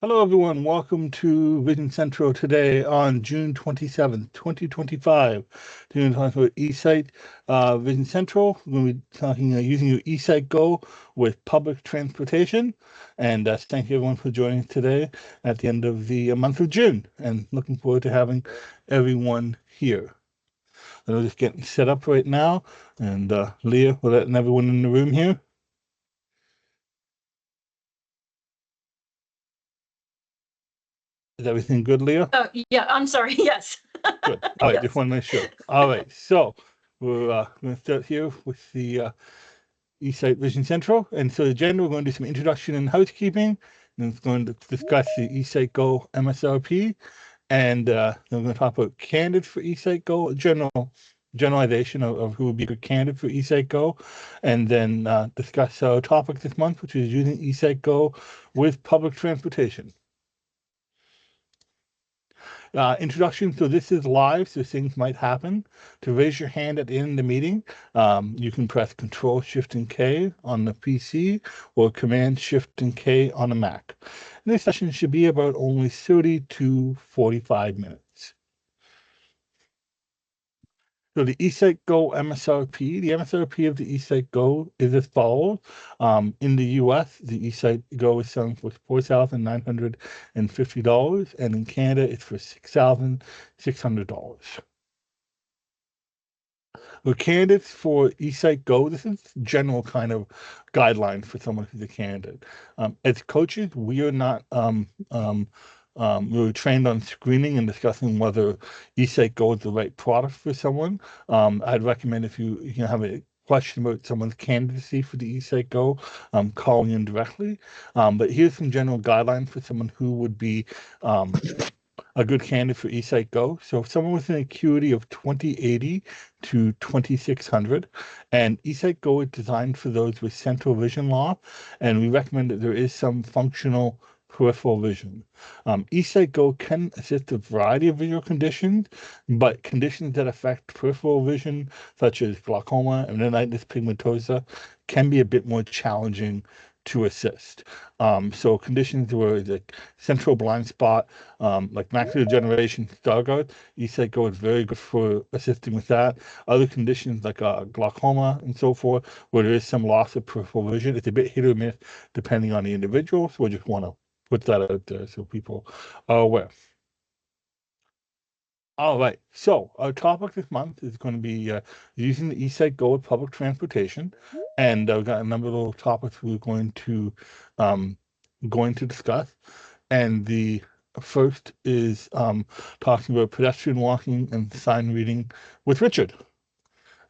Hello, everyone. Welcome to Vision Central today on June 27th, 2025. Today we're talking about eSight Vision Central. We're going to be talking using your eSight Go with public transportation. And thank you, everyone, for joining us today at the end of the month of June. And looking forward to having everyone here. We're just getting set up right now. And Leah, we're letting everyone in the room here. Is everything good, Leah? Oh, yeah, I'm sorry. Yes. Good. All right, Yes. just want to make sure. All right, so we're going to start here with the eSight Vision Central. And so the agenda, we're going to do some introduction and housekeeping. And it's going to discuss the eSight Go MSRP. And then we're going to talk about candidates for eSight Go, generalization of who would be a good candidate for eSight Go. And then discuss our topic this month, which is using eSight Go with public transportation. Introduction. So this is live, so things might happen. To raise your hand at the end of the meeting, you can press Control Shift and K on the PC or Command Shift and K on a Mac. And this session should be about only 30 to 45 minutes. So the eSight Go MSRP, the MSRP of the eSight Go is as follows. In the US, the eSight Go is selling for $4,950, and in Canada, it's for $6,600. The candidates for eSight Go, this is general kind of guidelines for someone who's a candidate. As coaches, we are not we were trained on screening and discussing whether eSight Go is the right product for someone. I'd recommend if you have a question about someone's candidacy for the eSight Go, calling in directly. But here's some general guidelines for someone who would be a good candidate for eSight Go. So someone with an acuity of 2080 to 2600, and eSight Go is designed for those with central vision loss, and we recommend that there is some functional peripheral vision. eSight Go can assist a variety of visual conditions, but conditions that affect peripheral vision, such as glaucoma and retinitis pigmentosa, can be a bit more challenging to assist. So conditions where the central blind spot, like macular degeneration, Stargardt, eSight Go is very good for assisting with that. Other conditions like glaucoma and so forth, where there is some loss of peripheral vision, it's a bit hit or miss depending on the individual. So I just want to put that out there so people are aware. All right, so our topic this month is going to be using the eSight Go with public transportation, and we've got a number of little topics we're going to discuss. And the first is talking about pedestrian walking and sign reading with Richard.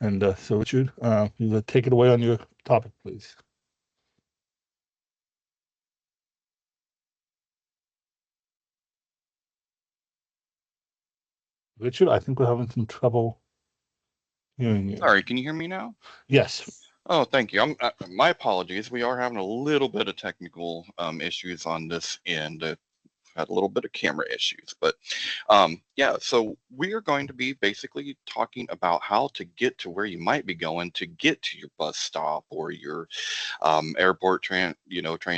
And so, Richard, you take it away on your topic, please. Richard, I think we're having some trouble hearing you. Sorry, can you hear me now? Yes. Oh, thank you. My apologies. We are having a little bit of technical issues on this end. Had a little bit of camera issues, but yeah, so we are going to be basically talking about how to get to where you might be going to get to your bus stop or your airport, train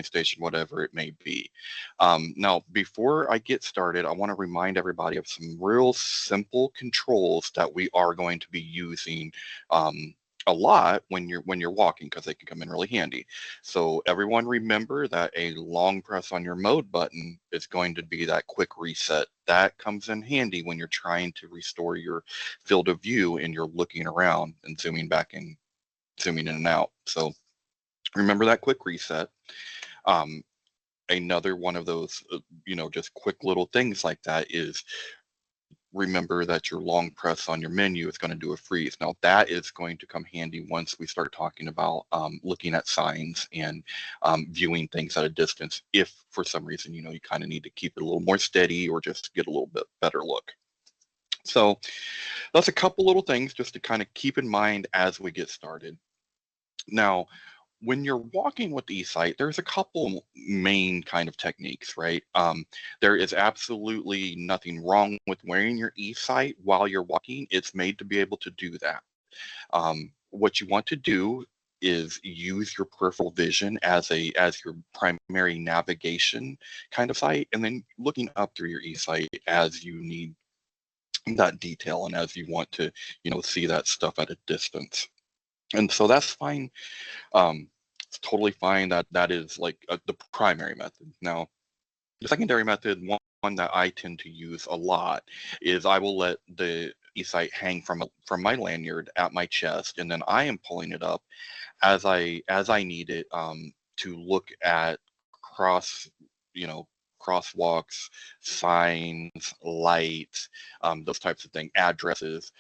station, whatever it may be. Now, before I get started, I want to remind everybody of some real simple controls that we are going to be using a lot when you're walking, because they can come in really handy. So everyone remember that a long press on your mode button is going to be that quick reset. That comes in handy when you're trying to restore your field of view and you're looking around and zooming in and out. So remember that quick reset. Another one of those, just quick little things like that is remember that your long press on your menu is going to do a freeze. Now that is going to come handy once we start talking about looking at signs and viewing things at a distance. If for some reason, you kind of need to keep it a little more steady or just get a little bit better look. So that's a couple little things just to kind of keep in mind as we get started. Now, when you're walking with eSight, there's a couple main kind of techniques, right? There is absolutely nothing wrong with wearing your eSight while you're walking. It's made to be able to do that. What you want to do is use your peripheral vision as your primary navigation kind of sight, and then looking up through your eSight as you need that detail and as you want to, see that stuff at a distance. And so that's fine. It's totally fine. That is like the primary method. Now, the secondary method, one that I tend to use a lot, is I will let the eSight hang from my lanyard at my chest, and then I am pulling it up as I need it, to look at cross, crosswalks, signs, lights, those types of things, addresses.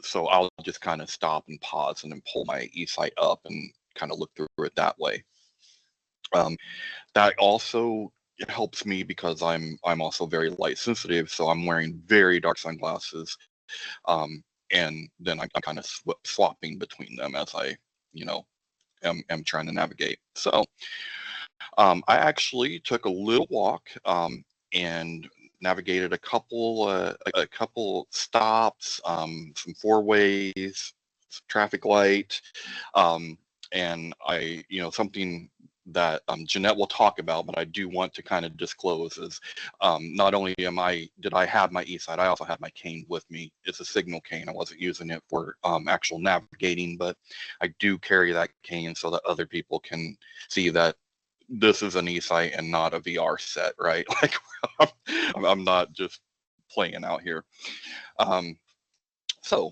So I'll just kind of stop and pause and then pull my eSight up and kind of look through it that way. That also helps me because I'm also very light sensitive, so I'm wearing very dark sunglasses, and then I'm kind of swapping between them as I, am trying to navigate. So I actually took a little walk, and navigated a couple stops, some four ways, traffic light, and I, something that Jeanette will talk about, but I do want to kind of disclose is, not only did I have my eSight, I also had my cane with me. It's a signal cane. I wasn't using it for actual navigating, but I do carry that cane so that other people can see that this is an eSight and not a VR set, right? Like I'm not just playing out here. So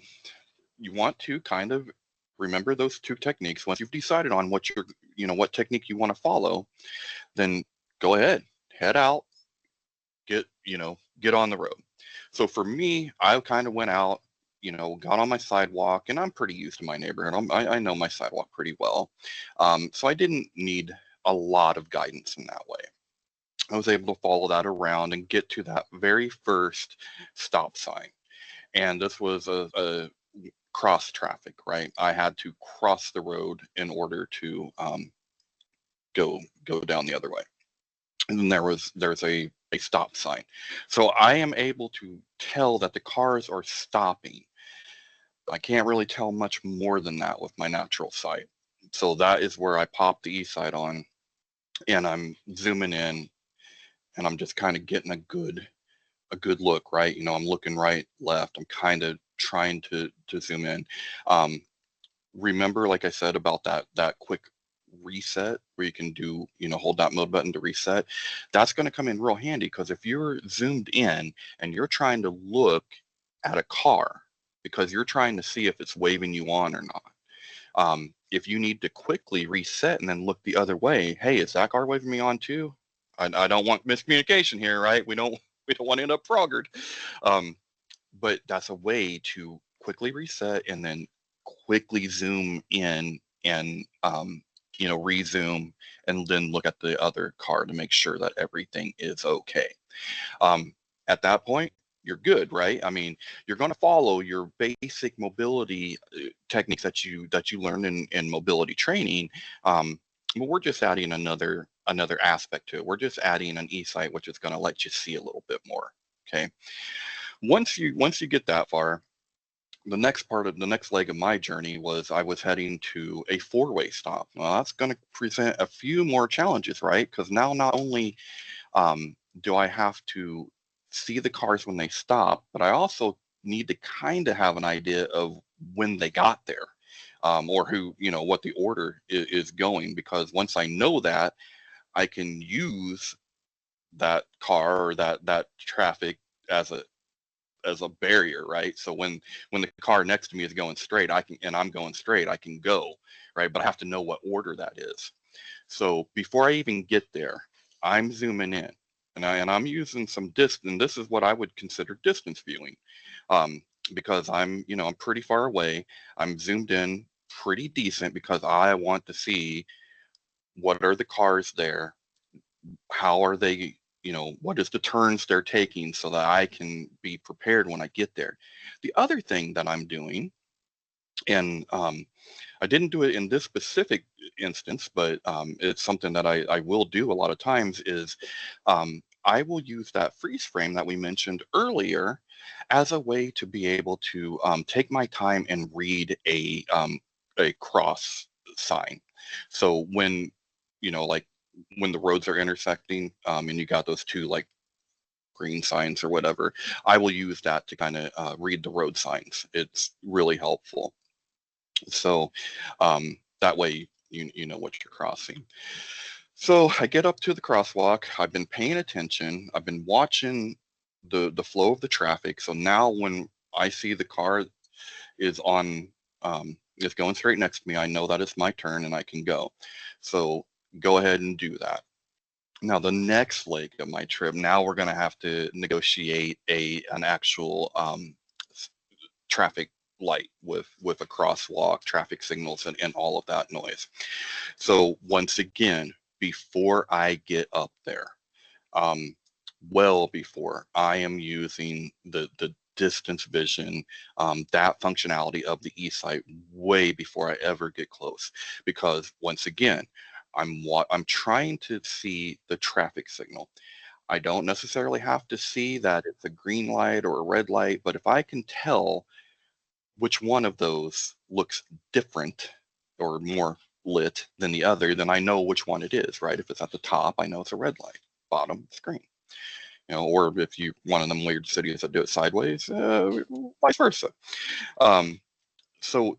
you want to kind of remember those two techniques. Once you've decided on what what technique you want to follow, then go ahead, head out, get on the road. So for me, I kind of went out, got on my sidewalk, and I'm pretty used to my neighborhood. I know my sidewalk pretty well. So I didn't need a lot of guidance in that way. I was able to follow that around and get to that very first stop sign. And this was a cross traffic, right? I had to cross the road in order to go down the other way. And then there's a stop sign. So I am able to tell that the cars are stopping. I can't really tell much more than that with my natural sight. So that is where I pop the eSight on, and I'm zooming in, and I'm just kind of getting a good look, right? I'm looking right, left. I'm kind of trying to zoom in. Remember, like I said, about that quick reset where you can do, hold that mode button to reset. That's going to come in real handy, because if you're zoomed in and you're trying to look at a car because you're trying to see if it's waving you on or not, if you need to quickly reset and then look the other way, hey, is that car waving me on too? I don't want miscommunication here, right? We don't want to end up froggered. But that's a way to quickly reset and then quickly zoom in and rezoom and then look at the other car to make sure that everything is okay. At that point, you're good, right? I mean, you're going to follow your basic mobility techniques that you learned in mobility training, but we're just adding another aspect to it. We're just adding an eSight, which is going to let you see a little bit more. Okay. Once you get that far, the next leg of my journey was I was heading to a four-way stop. Well, that's going to present a few more challenges, right? Because now not only do I have to see the cars when they stop, but I also need to kind of have an idea of when they got there, or who, what the order is going. Because once I know that, I can use that car or that traffic as a barrier, right? So when the car next to me is going straight, I'm going straight, I can go, right? But I have to know what order that is. So before I even get there, I'm zooming in, and I'm using some distance. This is what I would consider distance viewing, because I'm pretty far away. I'm zoomed in pretty decent because I want to see what are the cars there, how are they, what is the turns they're taking so that I can be prepared when I get there. The other thing that I'm doing, and I didn't do it in this specific instance, but it's something that I will do a lot of times, is I will use that freeze frame that we mentioned earlier as a way to be able to take my time and read a a cross sign. So when, like when the roads are intersecting, and you got those two like green signs or whatever, I will use that to kind of read the road signs. It's really helpful. So that way you know what you're crossing. So I get up to the crosswalk. I've been paying attention. I've been watching the flow of the traffic. So now when I see the car is on is going straight next to me, I know that it's my turn and I can go. So go ahead and do that. Now the next leg of my trip, now we're going to have to negotiate an actual traffic light with a crosswalk, traffic signals, and all of that noise. So once again, before I get up there, well before, I am using the distance vision, that functionality of the eSight way before I ever get close, because once again, I'm trying to see the traffic signal. I don't necessarily have to see that it's a green light or a red light, but if I can tell which one of those looks different or more lit than the other, then I know which one it is, right? If it's at the top, I know it's a red light. Bottom, it's green. Or if you one of them weird cities that do it sideways, vice versa. So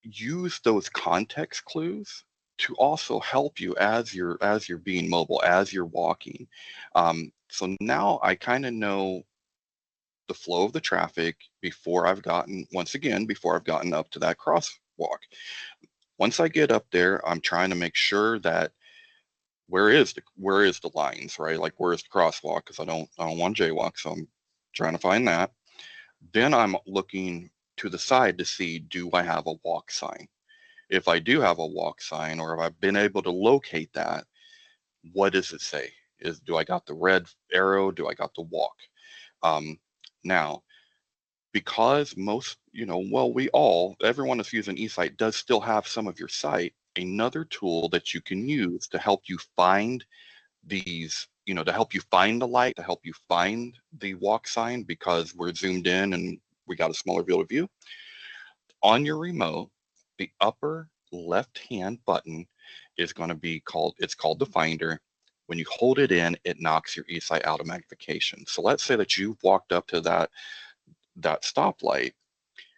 use those context clues to also help you as you're being mobile, as you're walking. So now I kind of know the flow of the traffic before I've gotten up to that crosswalk. Once I get up there, I'm trying to make sure that where is the lines, right? Like where is the crosswalk? Because I don't want to jaywalk, so I'm trying to find that. Then I'm looking to the side to see, do I have a walk sign? If I do have a walk sign, or if I've been able to locate that, what does it say? Do I got the red arrow? Do I got the walk? Now, because most, everyone that's using eSight does still have some of your sight, another tool that you can use to help you find these, to help you find the light, to help you find the walk sign, because we're zoomed in and we got a smaller field of view. On your remote, the upper left-hand button is going to be called the finder. When you hold it in, it knocks your eSight out of magnification. So let's say that you've walked up to that stoplight.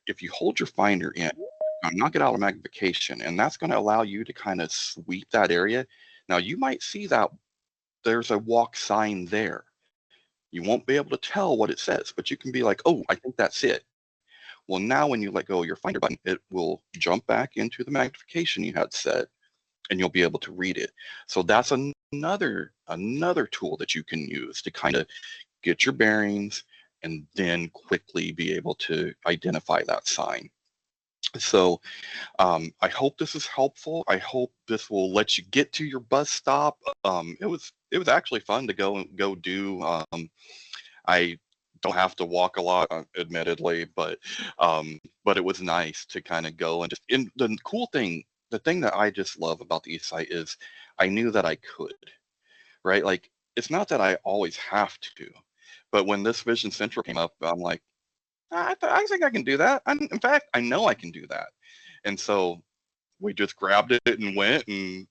If you hold your finder in, knock it out of magnification, and that's going to allow you to kind of sweep that area. Now you might see that there's a walk sign there. You won't be able to tell what it says, but you can be like, oh, I think that's it. Well, now when you let go of your finder button, it will jump back into the magnification you had set, and you'll be able to read it. So that's another tool that you can use to kind of get your bearings and then quickly be able to identify that sign. So I hope this is helpful. I hope this will let you get to your bus stop. It was actually fun to go do. I don't have to walk a lot, admittedly, but it was nice to kind of go and just. And the cool thing, the thing that I just love about the eSight is I knew that I could, right? Like it's not that I always have to, but when this Vision Central came up, I'm like, I think I can do that. In fact, I know I can do that. And so we just grabbed it and went, and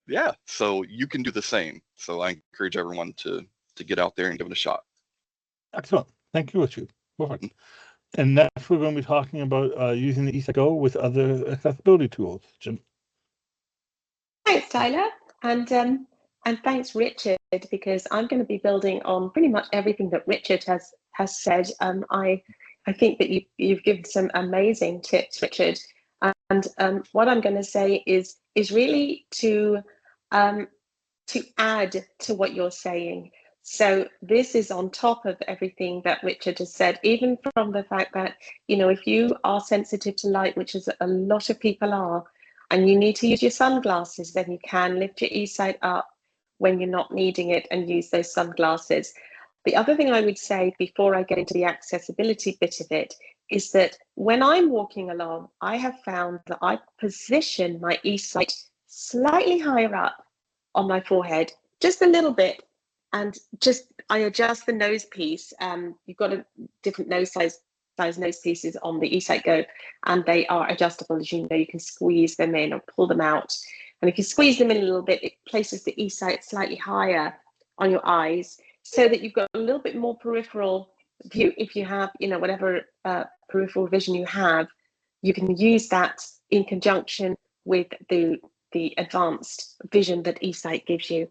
yeah, so you can do the same. So I encourage everyone to get out there and give it a shot. Excellent. Thank you, Richard. Perfect. And next, we're going to be talking about using the eSight Go with other accessibility tools. Jim. Thanks, Tyler, and thanks, Richard, because I'm going to be building on pretty much everything that Richard has said. I think that you've given some amazing tips, Richard, and what I'm going to say is really to add to what you're saying. So this is on top of everything that Richard has said, even from the fact that, if you are sensitive to light, which is a lot of people are, and you need to use your sunglasses, then you can lift your eSight up when you're not needing it and use those sunglasses. The other thing I would say before I get into the accessibility bit of it is that when I'm walking along, I have found that I position my eSight slightly higher up on my forehead, just a little bit, and I adjust the nose piece. You've got a different nose size size nose pieces on the eSight Go, and they are adjustable. As you know, you can squeeze them in or pull them out. And if you squeeze them in a little bit, it places the eSight slightly higher on your eyes so that you've got a little bit more peripheral view. If you have, you know, whatever peripheral vision you have, you can use that in conjunction with the advanced vision that eSight gives you.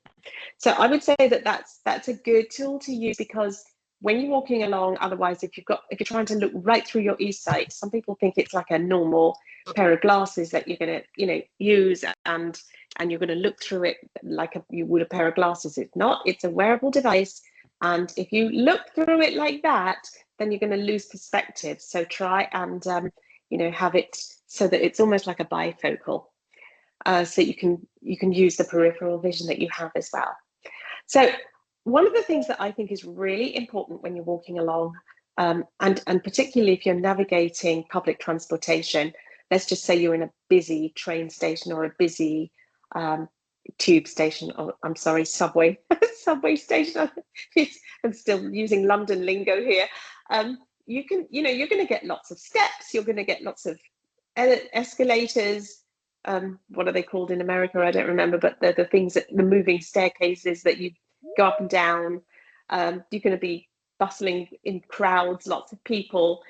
So I would say that that's a good tool to use, because when you're walking along, otherwise, if you're trying to look right through your eSight, some people think it's like a normal pair of glasses that you're going to, you know, use and you're going to look through it like you would a pair of glasses. It's not. It's a wearable device, and if you look through it like that, then you're going to lose perspective. So try and you know, have it so that it's almost like a bifocal, so you can use the peripheral vision that you have as well. So one of the things that I think is really important when you're walking along, and particularly if you're navigating public transportation, let's just say you're in a busy train station or a busy tube station, or I'm sorry, subway station. I'm still using London lingo here. You're going to get lots of steps. You're going to get lots of escalators. What are they called in America? I don't remember, but they're the things that the moving staircases that you go up and down. You're going to be bustling in crowds, lots of people.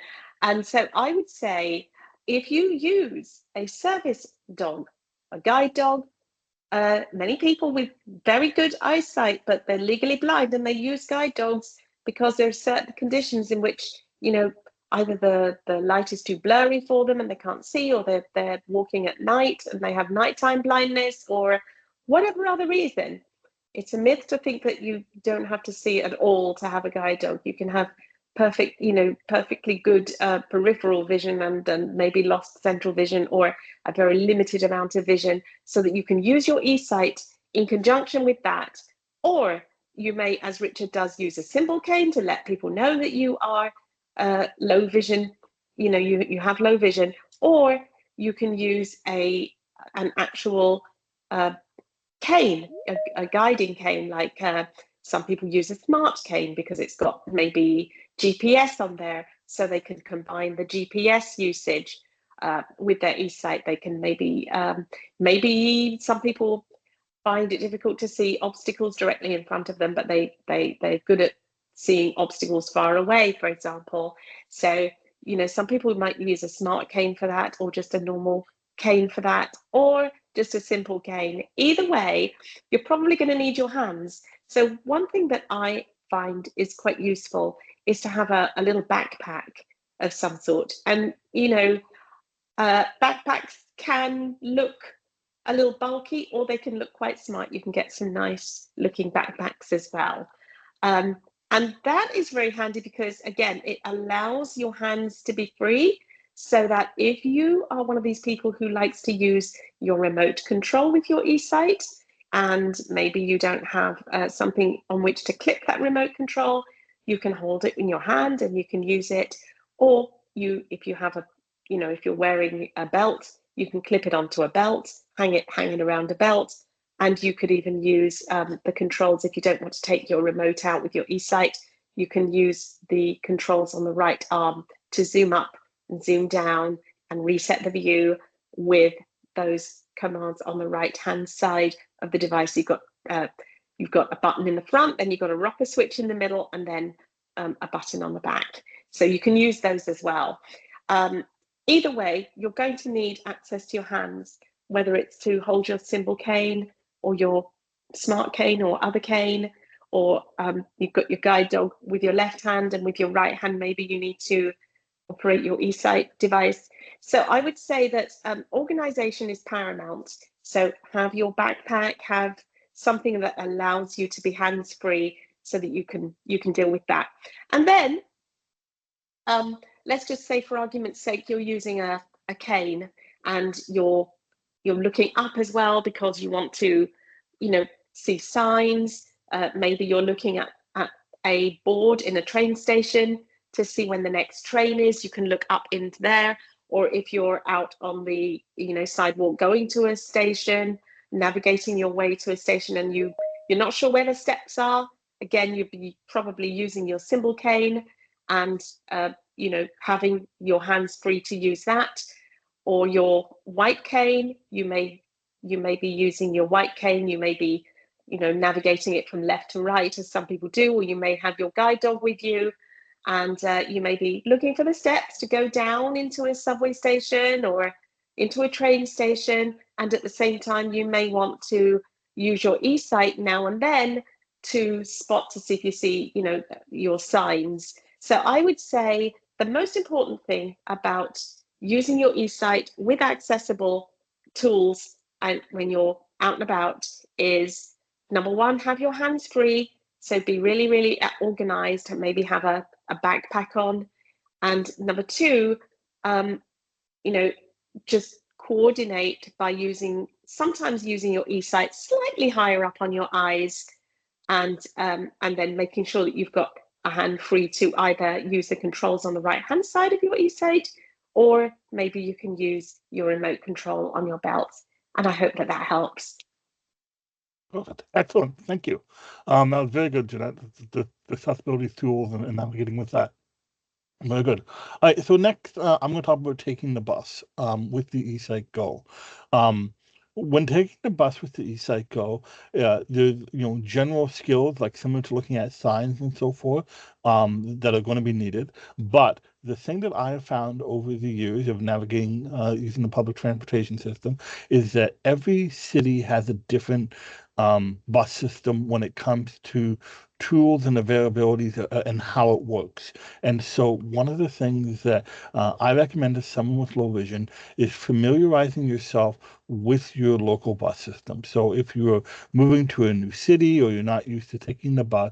And so I would say, if you use a service dog, a guide dog, many people with very good eyesight, but they're legally blind, and they use guide dogs because there are certain conditions in which, you know, either the light is too blurry for them and they can't see, or they're walking at night and they have nighttime blindness, or whatever other reason. It's a myth to think that you don't have to see at all to have a guide dog. You can have perfectly good peripheral vision and maybe lost central vision, or a very limited amount of vision, so that you can use your eSight in conjunction with that. Or you may, as Richard does, use a symbol cane to let people know that you are low vision, you know, you have low vision. Or you can use an actual cane, a guiding cane, like some people use a smart cane because it's got maybe GPS on there, so they can combine the GPS usage with their eSight. They can maybe some people find it difficult to see obstacles directly in front of them, but they're good at seeing obstacles far away, for example. So, you know, some people might use a smart cane for that, or just a normal cane for that, or just a simple cane. Either way, you're probably going to need your hands. So one thing that I find is quite useful is to have a little backpack of some sort. And, you know, backpacks can look a little bulky, or they can look quite smart. You can get some nice looking backpacks as well. And that is very handy because, again, it allows your hands to be free, so that if you are one of these people who likes to use your remote control with your eSight, and maybe you don't have something on which to click that remote control, you can hold it in your hand and you can use it. Or if you have if you're wearing a belt, you can clip it onto a belt, hanging around a belt. And you could even use the controls if you don't want to take your remote out with your eSight. You can use the controls on the right arm to zoom up and zoom down and reset the view with those commands on the right hand side of the device. You've got a button in the front, then you've got a rocker switch in the middle, and then a button on the back. So you can use those as well. Either way, you're going to need access to your hands, whether it's to hold your symbol cane or your smart cane or other cane, or you've got your guide dog with your left hand, and with your right hand maybe you need to operate your eSight device. So I would say that organization is paramount. So have your backpack, have something that allows you to be hands-free, so that you can deal with that. And then let's just say, for argument's sake, you're using a cane, and you're looking up as well because you want to, see signs. Maybe you're looking at a board in a train station to see when the next train is. You can look up into there. Or if you're out on the sidewalk going to a station, navigating your way to a station, and you're not sure where the steps are, again, you'd be probably using your symbol cane and having your hands free to use that, or your white cane. You may be using your white cane. You may be, navigating it from left to right, as some people do, or you may have your guide dog with you, and you may be looking for the steps to go down into a subway station or into a train station. And at the same time, you may want to use your eSight now and then to spot to see if you see, your signs. So I would say the most important thing about using your eSight with accessible tools and when you're out and about is, number one, have your hands free. So be really, really organized and maybe have a backpack on. And number two, just coordinate by sometimes using your eSight slightly higher up on your eyes, and then making sure that you've got a hand free to either use the controls on the right hand side of your eSight, or maybe you can use your remote control on your belt. And I hope that helps. Perfect. Excellent. Thank you. That was very good, Jeanette. The accessibility tools and navigating with that. Very good. All right, so next, I'm going to talk about taking the bus with the eSight Go. When taking the bus with the eSight Go, there's general skills like similar to looking at signs and so forth that are going to be needed. But the thing that I have found over the years of navigating using the public transportation system is that every city has a different bus system when it comes to tools and availabilities and how it works. And so one of the things that I recommend to someone with low vision is familiarizing yourself with your local bus system. So if you're moving to a new city or you're not used to taking the bus,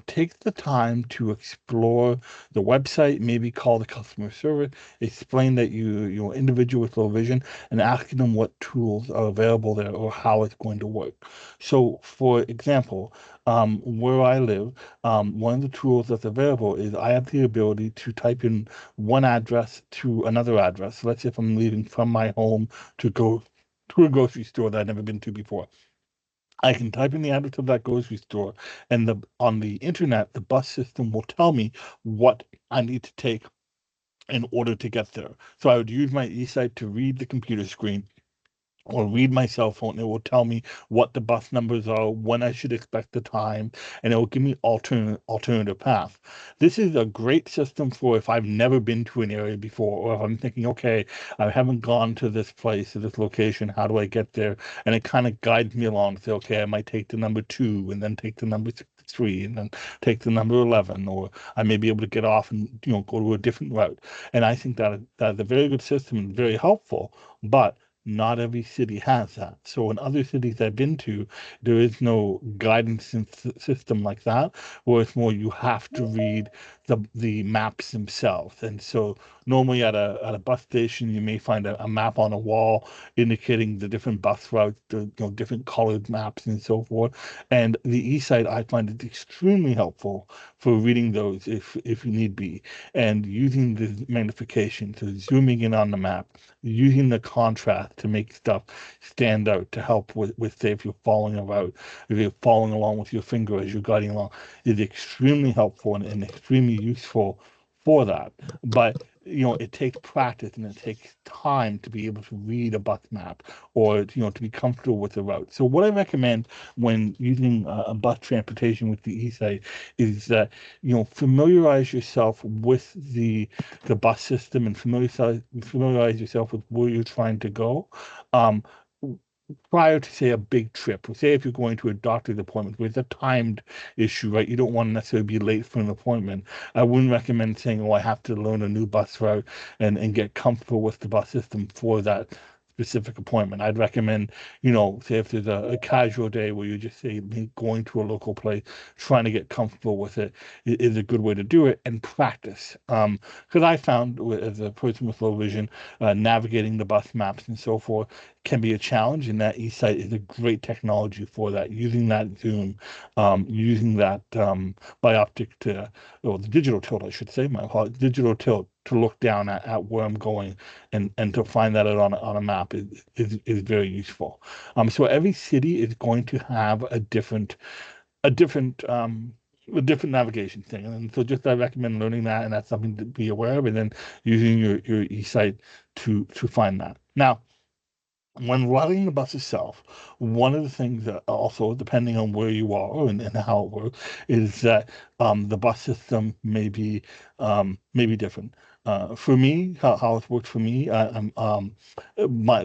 take the time to explore the website, maybe call the customer service, explain that you're an individual with low vision, and asking them what tools are available there or how it's going to work. So for example, where I live, one of the tools that's available is I have the ability to type in one address to another address. So let's say if I'm leaving from my home to go to a grocery store that I've never been to before. I can type in the address of that grocery store, and on the internet, the bus system will tell me what I need to take in order to get there. So I would use my eSight to read the computer screen or read my cell phone. It will tell me what the bus numbers are, when I should expect the time, and it will give me alternative path. This is a great system for if I've never been to an area before, or if I'm thinking, okay, I haven't gone to this place or this location, how do I get there? And it kind of guides me along to say, okay, I might take the number 2 and then take the number 3 and then take the number 11, or I may be able to get off and go to a different route. And I think that that's a very good system and very helpful, but not every city has that. So in other cities I've been to, there is no guidance system like that, where it's more you have to read the maps themselves. And so normally at a bus station, you may find a map on a wall indicating the different bus routes, the different colored maps and so forth. And the eSight, I find it extremely helpful for reading those if you need be, and using the magnification, so zooming in on the map, using the contrast to make stuff stand out to help with say if you're following a route, if you're following along with your finger as you're guiding along, is extremely helpful and extremely useful for that. But it takes practice and it takes time to be able to read a bus map or to be comfortable with the route. So what I recommend when using a bus transportation with the eSight is that familiarize yourself with the bus system and familiarize yourself with where you're trying to go. Um, Prior to say a big trip, say if you're going to a doctor's appointment with a timed issue, right? You don't want to necessarily be late for an appointment. I wouldn't recommend saying, oh, I have to learn a new bus route and get comfortable with the bus system for that specific appointment. I'd recommend, say if there's a casual day where you just say going to a local place, trying to get comfortable with it is a good way to do it, and practice. Because I found as a person with low vision, navigating the bus maps and so forth can be a challenge, and that eSight is a great technology for that. Using that zoom, using that bioptic or the digital tilt, I should say, digital tilt to look down at where I'm going and to find that out on a map is very useful. So every city is going to have a different a different navigation thing. And so just I recommend learning that, and that's something to be aware of, and then using your eSight to find that. Now, when running the bus itself, one of the things that also, depending on where you are and how it works, is that the bus system may be different. For me, how it's worked for me, I'm my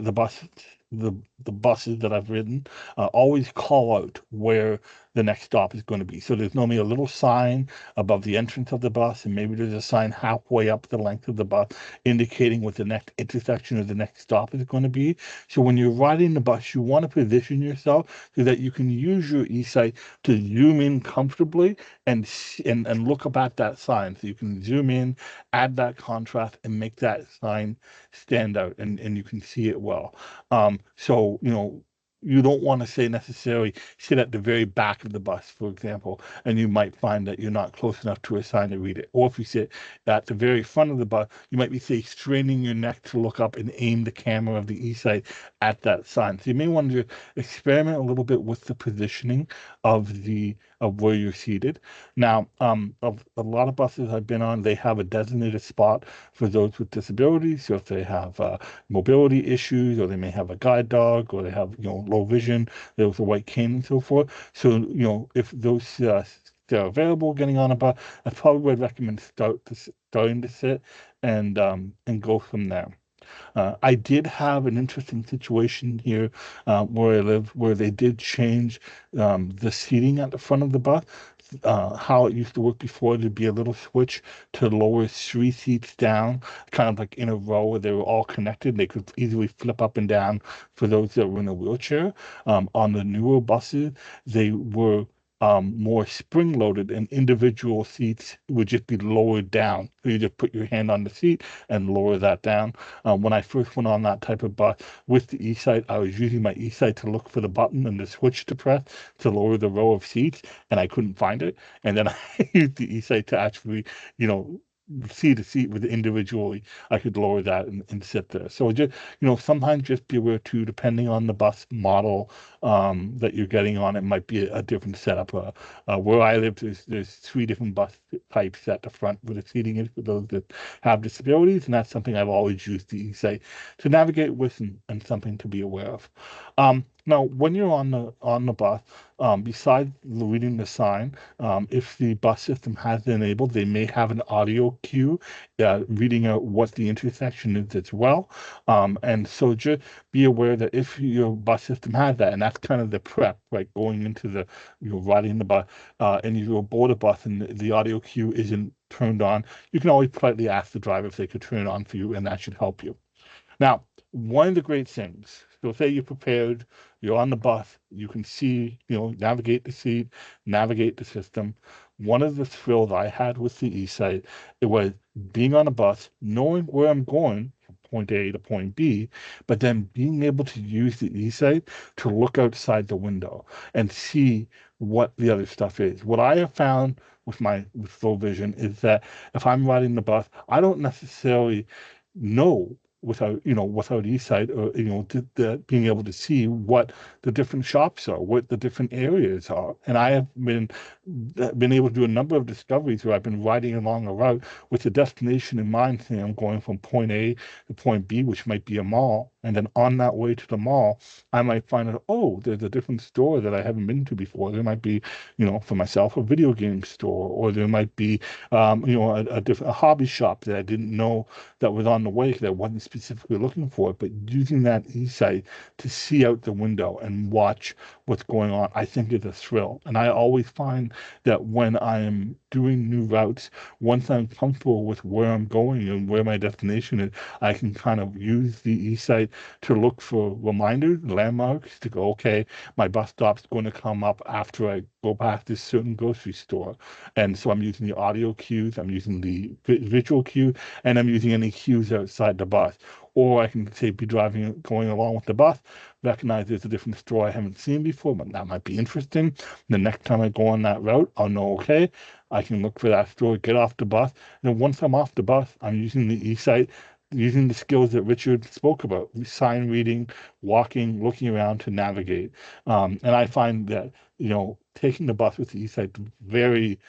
the buses that I've ridden always call out where the next stop is going to be. So there's normally a little sign above the entrance of the bus, and maybe there's a sign halfway up the length of the bus indicating what the next intersection or the next stop is going to be. So when you're riding the bus, you want to position yourself so that you can use your eSight to zoom in comfortably and look up at that sign. So you can zoom in, add that contrast, and make that sign stand out, and you can see it well. So, you don't want to say necessarily sit at the very back of the bus, for example, and you might find that you're not close enough to a sign to read it. Or if you sit at the very front of the bus, you might be, say, straining your neck to look up and aim the camera of the eSight at that sign. So you may want to experiment a little bit with the positioning of where you're seated. Now, of a lot of buses I've been on, they have a designated spot for those with disabilities. So if they have mobility issues, or they may have a guide dog, or they have low vision, there's a white cane and so forth. So if those they're available getting on a bus, I probably would recommend starting to sit and go from there. I did have an interesting situation here where I live, where they did change the seating at the front of the bus. How it used to work before, there'd be a little switch to lower 3 seats down, kind of like in a row where they were all connected. They could easily flip up and down for those that were in a wheelchair. On the newer buses, they were more spring-loaded, and individual seats would just be lowered down. So you just put your hand on the seat and lower that down. When I first went on that type of bus with the eSight, I was using my eSight to look for the button and the switch to press to lower the row of seats, and I couldn't find it. And then I used the eSight to actually, seat to seat with individually, I could lower that and sit there. So just, sometimes just be aware too, depending on the bus model that you're getting on, it might be a different setup. Where I live, there's 3 different bus types at the front where the seating is for those that have disabilities, and that's something I've always used the eSight to navigate with, and something to be aware of. Now, when you're on the bus, besides reading the sign, if the bus system has it enabled, they may have an audio cue reading out what the intersection is as well. And so just be aware that if your bus system has that, and that's kind of the prep, right, going into you're riding the bus, and you're aboard a bus and the audio cue isn't turned on, you can always politely ask the driver if they could turn it on for you, and that should help you. Now, one of the great things, so say you're prepared, you're on the bus, you can see, navigate the seat, navigate the system. One of the thrills I had with the eSight, it was being on a bus, knowing where I'm going from point A to point B, but then being able to use the eSight to look outside the window and see what the other stuff is. What I have found with full vision is that if I'm riding the bus, I don't necessarily know without eSight, or being able to see what the different shops are, what the different areas are. And I have been able to do a number of discoveries where I've been riding along a route with a destination in mind, saying I'm going from point A to point B, which might be a mall. And then on that way to the mall, I might find out, oh, there's a different store that I haven't been to before. There might be, for myself, a video game store, or there might be, a hobby shop that I didn't know that was on the way that I wasn't specifically looking for it. But using that eSight to see out the window and watch what's going on, I think is a thrill. And I always find that when I am doing new routes, once I'm comfortable with where I'm going and where my destination is, I can kind of use the eSight to look for reminders, landmarks, to go, okay, my bus stop's going to come up after I go past this certain grocery store. And so I'm using the audio cues, I'm using the visual cue, and I'm using any cues outside the bus. Or I can say going along with the bus, recognize there's a different store I haven't seen before, but that might be interesting. The next time I go on that route, I'll know, okay, I can look for that store, get off the bus. And then once I'm off the bus, I'm using the eSight using the skills that Richard spoke about, sign reading, walking, looking around to navigate. And I find that, taking the bus with the eSight very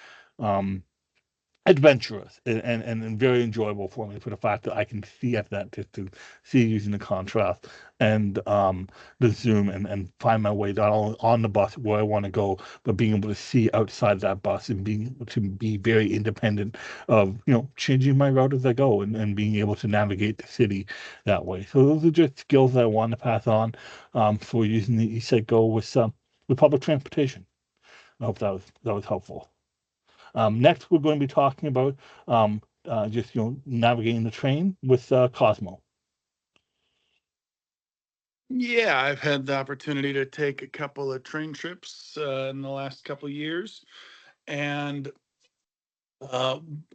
adventurous and very enjoyable for me for the fact that I can see at that distance, see using the contrast and the zoom and find my way not only on the bus where I want to go, but being able to see outside that bus and being able to be very independent of, changing my route as I go and being able to navigate the city that way. So those are just skills that I want to pass on for using the eSight Go with public transportation. I hope that was helpful. Next, we're going to be talking about just navigating the train with Cosmo. Yeah, I've had the opportunity to take a couple of train trips in the last couple of years, and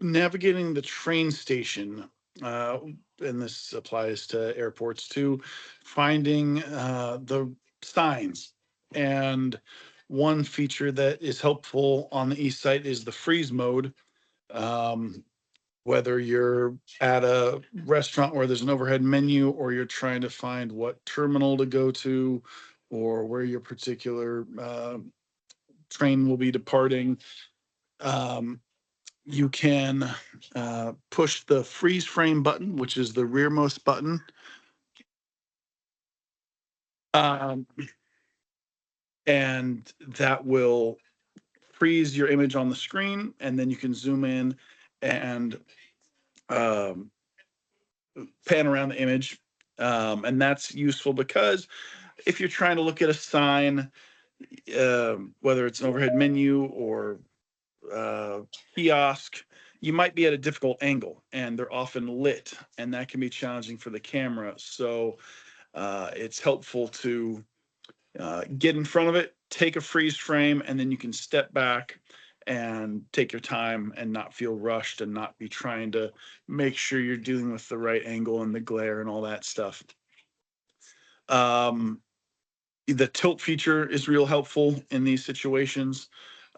navigating the train station, uh, and this applies to airports too, finding the signs. And one feature that is helpful on the eSight is the freeze mode. Um, whether you're at a restaurant where there's an overhead menu, or you're trying to find what terminal to go to, or where your particular train will be departing, um, you can push the freeze frame button, which is the rearmost button. Um, and that will freeze your image on the screen, and then you can zoom in and um, pan around the image. And that's useful because if you're trying to look at a sign, whether it's an overhead menu or uh, kiosk, you might be at a difficult angle and they're often lit, and that can be challenging for the camera. So it's helpful to get in front of it, take a freeze frame, and then you can step back and take your time and not feel rushed and not be trying to make sure you're dealing with the right angle and the glare and all that stuff. Um, the tilt feature is real helpful in these situations.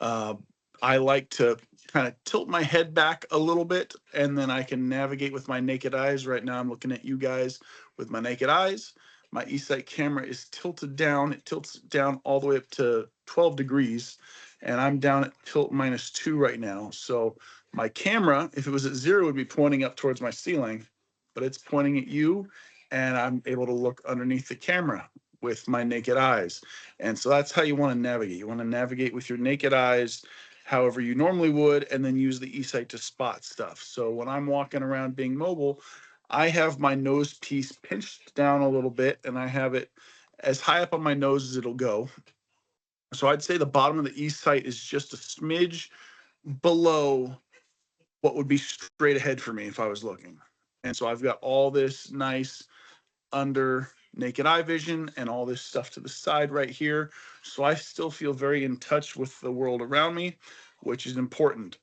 Uh, I like to kind of tilt my head back a little bit, and then I can navigate with my naked eyes. Right now I'm looking at you guys with my naked eyes. My eSight camera is tilted down. It tilts down all the way up to 12 degrees, and I'm down at tilt -2 right now. So my camera, if it was at 0, would be pointing up towards my ceiling, but it's pointing at you, and I'm able to look underneath the camera with my naked eyes. And so that's how you want to navigate. You want to navigate with your naked eyes however you normally would, and then use the eSight to spot stuff. So when I'm walking around being mobile, I have my nose piece pinched down a little bit, and I have it as high up on my nose as it'll go. So I'd say the bottom of the eSight is just a smidge below what would be straight ahead for me if I was looking. And so I've got all this nice under naked eye vision and all this stuff to the side right here. So I still feel very in touch with the world around me, which is important.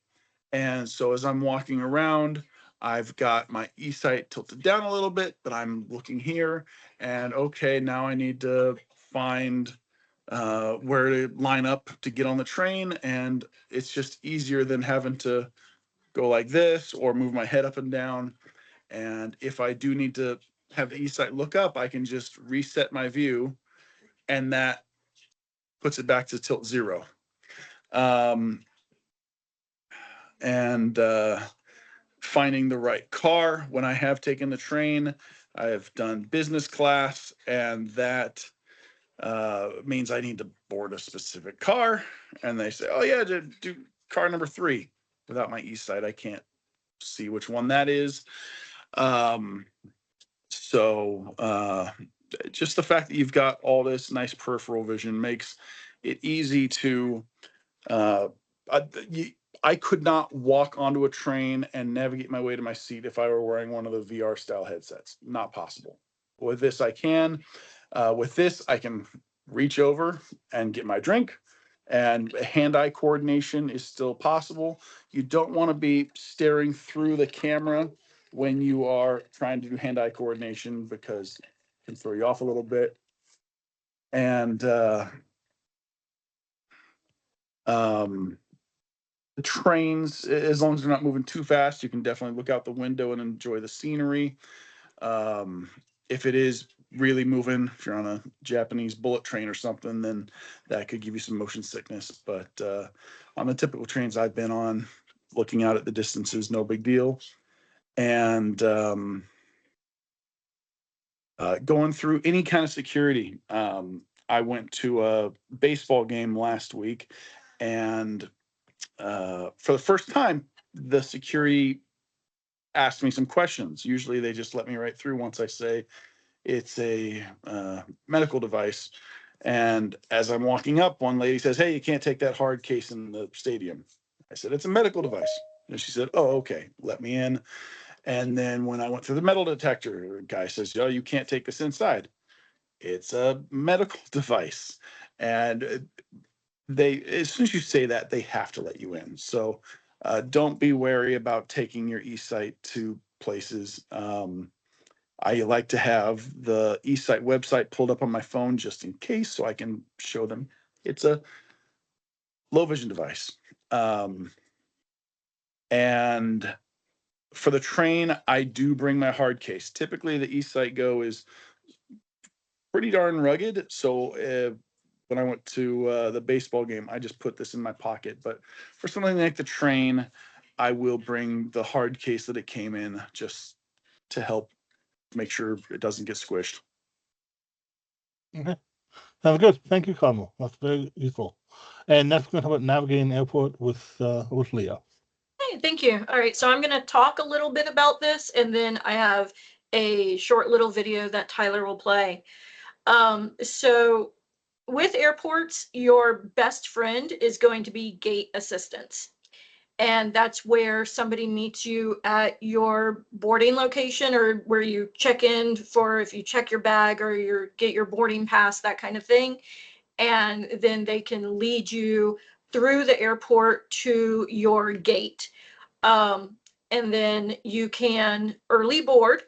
And so as I'm walking around, I've got my eSight tilted down a little bit, but I'm looking here, and okay, now I need to find where to line up to get on the train. And it's just easier than having to go like this or move my head up and down. And if I do need to have the eSight look up, I can just reset my view, and that puts it back to tilt 0. Um, and finding the right car. When I have taken the train, I have done business class, and that means I need to board a specific car. And they say, oh, yeah, do car number 3. Without my eSight, I can't see which one that is. So just the fact that you've got all this nice peripheral vision makes it easy to uh, I could not walk onto a train and navigate my way to my seat if I were wearing one of the VR style headsets. Not possible. With this, I can. With this, I can reach over and get my drink, and hand-eye coordination is still possible. You don't want to be staring through the camera when you are trying to do hand-eye coordination, because it can throw you off a little bit. And the trains, as long as they're not moving too fast, you can definitely look out the window and enjoy the scenery. If it is really moving, if you're on a Japanese bullet train or something, then that could give you some motion sickness. But on the typical trains I've been on, looking out at the distances, no big deal. And going through any kind of security. I went to a baseball game last week, and for the first time, the security asked me some questions. Usually they just let me right through once I say it's a medical device. And as I'm walking up, one lady says, "Hey, you can't take that hard case in the stadium." I said, "It's a medical device." And she said, "Oh, okay, let me in." And then when I went through the metal detector, the guy says, "Oh, you can't take this inside. It's a medical device." And they, as soon as you say that, they have to let you in. So don't be wary about taking your eSight to places. I like to have the eSight website pulled up on my phone just in case, so I can show them it's a low vision device. And for the train, I do bring my hard case. Typically, the eSight Go is pretty darn rugged. So when I went to the baseball game, I just put this in my pocket. But for something like the train, I will bring the hard case that it came in just to help make sure it doesn't get squished. Okay. Sounds good. Thank you, Carmel. That's very useful. And that's going to talk about navigating the airport with Leah. Hey, thank you. All right, so I'm going to talk a little bit about this, and then I have a short little video that Tyler will play. So with airports, your best friend is going to be gate assistance. And that's where somebody meets you at your boarding location, or where you check in for, if you check your bag or get your boarding pass, that kind of thing. And then they can lead you through the airport to your gate. And then you can early board,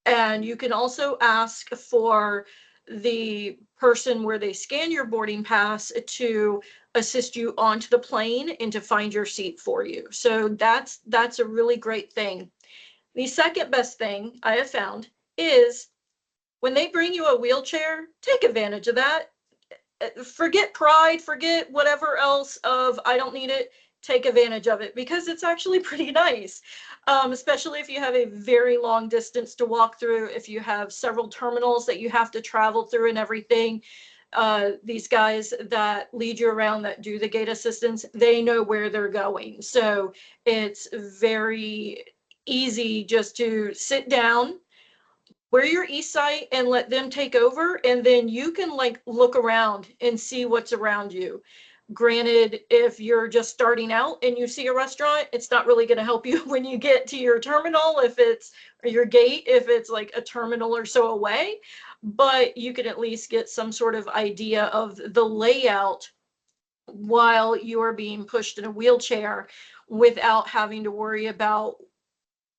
and you can also ask for the person where they scan your boarding pass to assist you onto the plane and to find your seat for you. So that's a really great thing. The second best thing I have found is when they bring you a wheelchair, take advantage of that. Forget pride, forget whatever else of I don't need it. Take advantage of it, because it's actually pretty nice, especially if you have a very long distance to walk through, if you have several terminals that you have to travel through and everything. These guys that lead you around, that do the gate assistance, they know where they're going. So it's very easy just to sit down, wear your eSight, and let them take over, and then you can like look around and see what's around you. Granted, if you're just starting out and you see a restaurant, it's not really going to help you when you get to your terminal, if it's, or your gate, if it's like a terminal or so away, but you can at least get some sort of idea of the layout while you are being pushed in a wheelchair, without having to worry about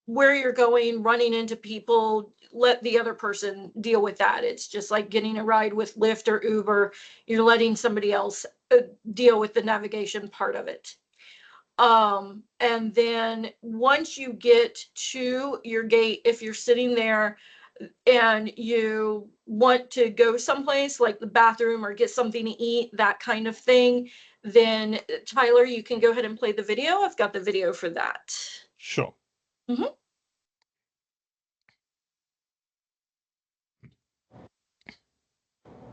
where you're going, running into people. Let the other person deal with that. It's just like getting a ride with Lyft or Uber. You're letting somebody else deal with the navigation part of it. And then once you get to your gate, if you're sitting there and you want to go someplace like the bathroom or get something to eat, that kind of thing, then Tyler, you can go ahead and play the video. I've got the video for that. Sure. Mm-hmm.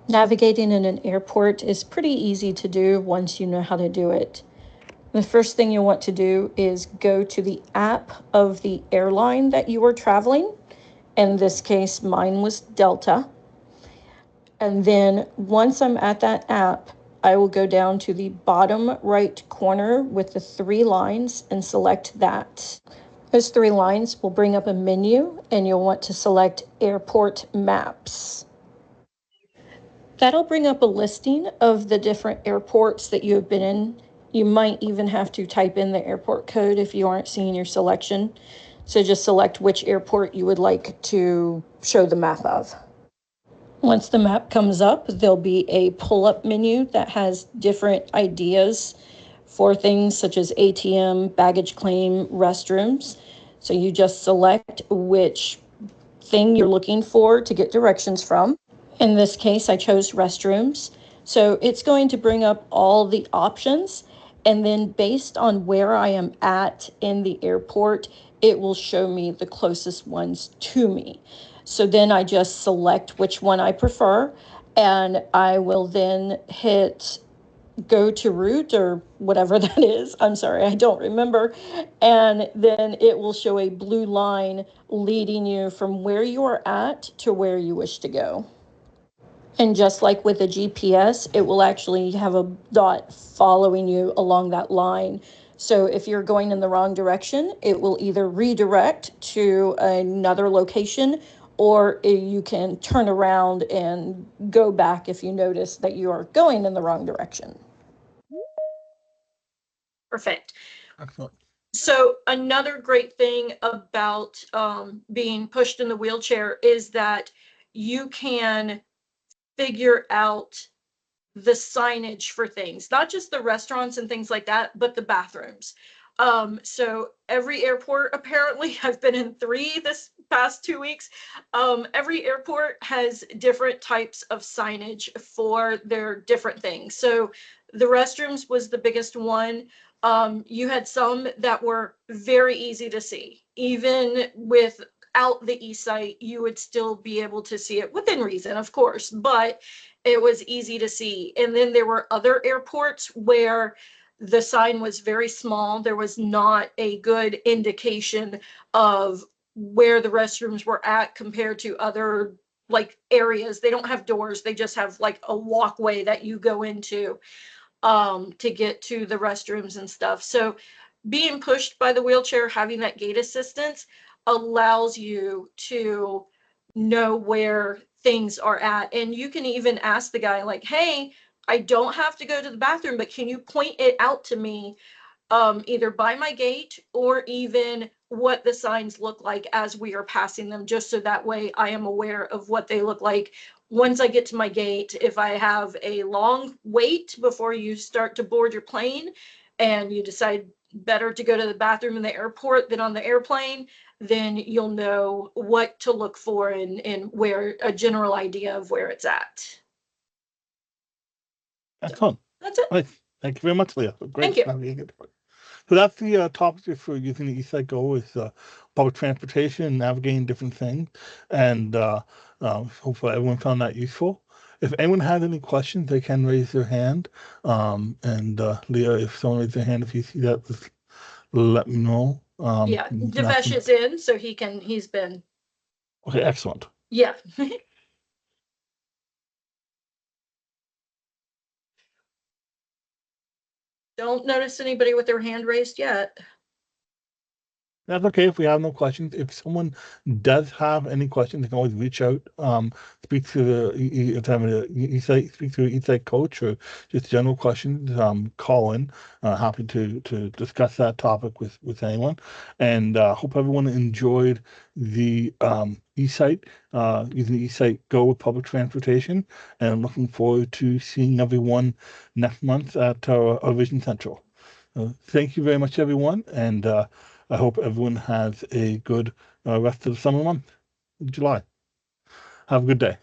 Navigating in an airport is pretty easy to do once you know how to do it. The first thing you want to do is go to the app of the airline that you are traveling. In this case, mine was Delta. And then once I'm at that app, I will go down to the bottom right corner with the 3 lines and select that. Those 3 lines will bring up a menu, and you'll want to select Airport Maps. That'll bring up a listing of the different airports that you have been in. You might even have to type in the airport code if you aren't seeing your selection. So just select which airport you would like to show the map of. Once the map comes up, there'll be a pull-up menu that has different ideas for things such as ATM, baggage claim, restrooms. So you just select which thing you're looking for to get directions from. In this case, I chose restrooms. So it's going to bring up all the options. And then based on where I am at in the airport, it will show me the closest ones to me. So then I just select which one I prefer, and I will then hit go to route or whatever that is. I'm sorry, I don't remember. And then it will show a blue line leading you from where you are at to where you wish to go. And just like with a GPS, it will actually have a dot following you along that line. So if you're going in the wrong direction, it will either redirect to another location, or you can turn around and go back if you notice that you are going in the wrong direction. Perfect. Excellent. So another great thing about being pushed in the wheelchair is that you can figure out the signage for things, not just the restaurants and things like that, but the bathrooms. So every airport, apparently, I've been in 3 this past 2 weeks. Every airport has different types of signage for their different things. So the restrooms was the biggest one. You had some that were very easy to see. Even without the eSight, you would still be able to see it within reason, of course, but it was easy to see. And then there were other airports where the sign was very small. There was not a good indication of where the restrooms were at compared to other like areas. They don't have doors. They just have like a walkway that you go into to get to the restrooms and stuff. So being pushed by the wheelchair, having that gait assistance allows you to know where things are at. And you can even ask the guy, like, hey, I don't have to go to the bathroom, but can you point it out to me, either by my gate or even what the signs look like as we are passing them, just so that way I am aware of what they look like once I get to my gate. If I have a long wait before you start to board your plane and you decide better to go to the bathroom in the airport than on the airplane, then you'll know what to look for and where a general idea of where it's at. Excellent. That's it. Right. Thank you very much, Leah. Great. Thank you. Navigating. So that's the topic for using the eSight Go is public transportation and navigating different things. And hopefully everyone found that useful. If anyone had any questions, they can raise their hand. And Leah, if someone raises their hand, if you see that, just let me know. Yeah, you can ask Devesh them. is in, so he's been, Okay, excellent. yeah. Don't notice anybody with their hand raised yet. That's okay if we have no questions. If someone does have any questions, they can always reach out, speak to speak to an eSight coach or just general questions. Call in. Happy to discuss that topic with anyone. And hope everyone enjoyed the eSight, using the eSight Go with public transportation. And I'm looking forward to seeing everyone next month at our Vision Central. Thank you very much, everyone, and I hope everyone has a good rest of the summer month, July. Have a good day.